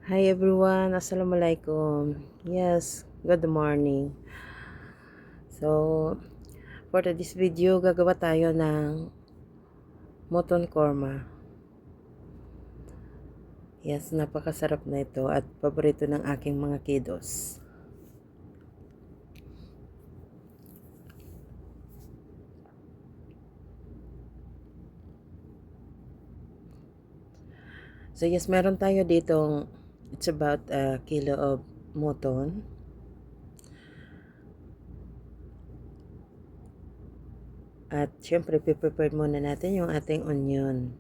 Hi everyone, Assalamualaikum. Yes, good morning. So, for this video, gagawa tayo ng moton korma. Yes, napakasarap na ito at paborito ng aking mga kiddos. So yes, meron tayo ditong, it's about a kilo of moton. At syempre, prepare muna natin yung ating onion.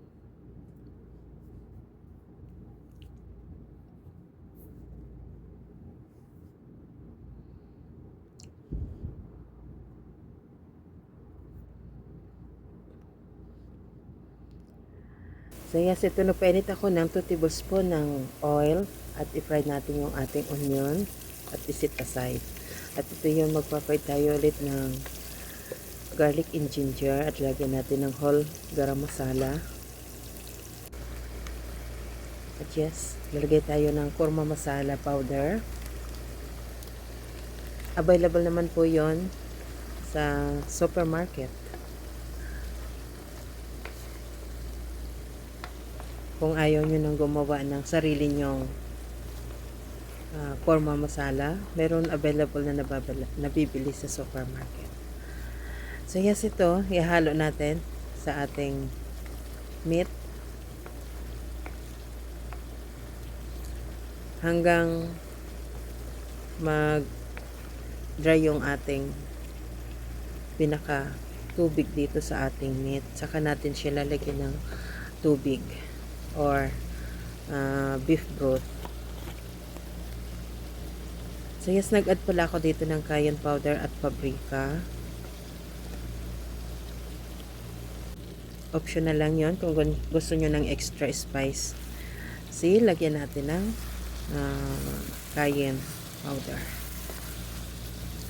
So yes, ito nagpainit ako ng 2 tablespoon ng oil at i-fry natin yung ating onion at isit aside. At ito yung magpa-fry tayo ulit ng garlic and ginger at lagyan natin ng whole garam masala. At yes, lalagay tayo ng kurma masala powder. Available naman po yon sa supermarket. Kung ayaw nyo nang gumawa ng sarili nyong korma masala, meron available na nabibili sa supermarket. So yes, ito ihalo natin sa ating meat hanggang mag dry yung ating pinaka tubig dito sa ating meat. Saka natin siya lalagyan ng tubig or beef broth. So yes, nag-add pala ako dito ng cayenne powder at paprika. Optional lang yon kung gusto nyo ng extra spice. See, lagyan natin ng cayenne powder.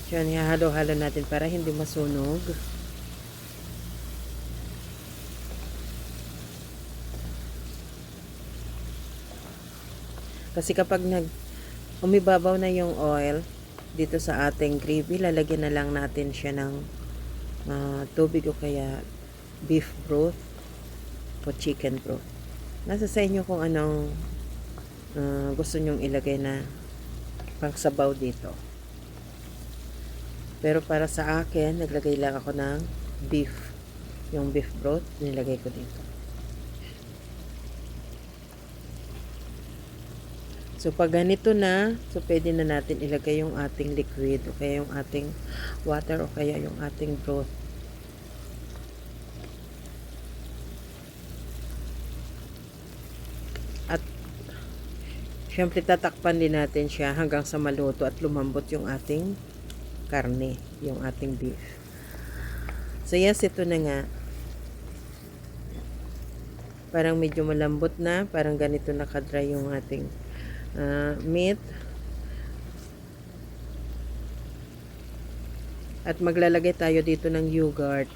So yan, ihalo-halo natin para hindi masunog. Kasi kapag umibabaw na yung oil dito sa ating gravy, lalagyan na lang natin siya ng tubig o kaya beef broth o chicken broth. Nasa sa inyo kung anong gusto nyong ilagay na pangsabaw dito. Pero para sa akin, naglagay lang ako ng beef. Yung beef broth, nilagay ko dito. So, pag ganito na, so pwede na natin ilagay yung ating liquid o kaya yung ating water o kaya yung ating broth. At, syempre tatakpan din natin siya hanggang sa maluto at lumambot yung ating karne, yung ating beef. So, yes, ito na nga. Parang medyo malambot na, parang ganito nakadry yung ating meat. At maglalagay tayo dito ng yogurt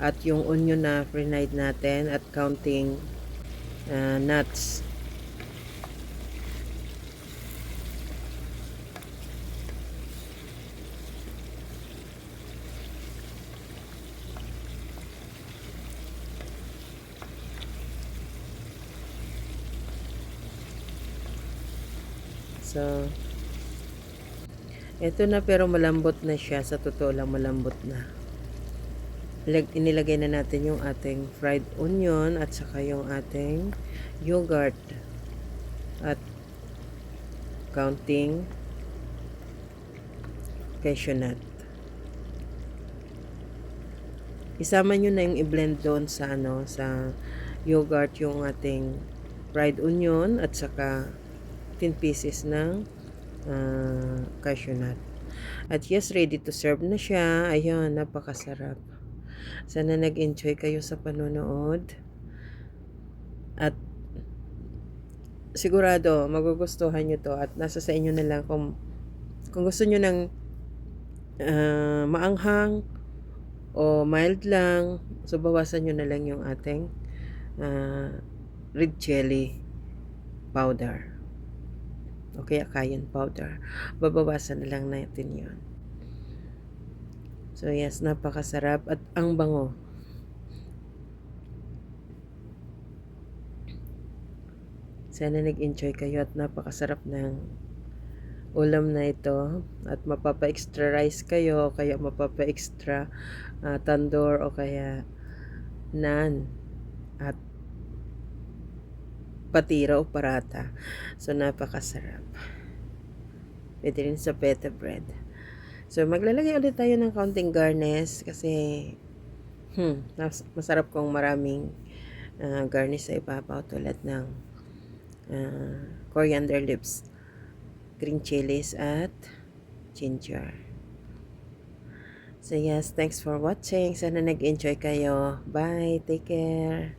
at yung onion na fried natin at counting nuts. So, ito na pero malambot na siya. Sa totoo lang malambot na. Inilagay na natin yung ating fried onion at saka yung ating yogurt at counting cashew nut. Isama nyo na yung i-blend doon sa sa yogurt yung ating fried onion at saka 10 pieces ng cashew nut. At yes, ready to serve na siya. Ayun, napakasarap. Sana nag-enjoy kayo sa panonood. At sigurado, magugustuhan nyo to. At nasa sa inyo na lang kung gusto nyo ng maanghang o mild lang. So, bawasan nyo na lang yung ating red chili powder. o kaya cayenne powder. Babawasan na lang natin yon. So yes, napakasarap at ang bango. Sana nag-enjoy kayo at napakasarap ng ulam na ito at mapapa-extra rice kayo, kaya mapapa-extra tandoor o kaya naan at patira o parata. So napakasarap. Pwede rin sa pita bread. So maglalagay ulit tayo ng kaunting garnish kasi masarap kung maraming garnish sa ibabaw tulad ng coriander leaves, green chilies at ginger. So yes, thanks for watching. Sana nag-enjoy kayo. Bye. Take care.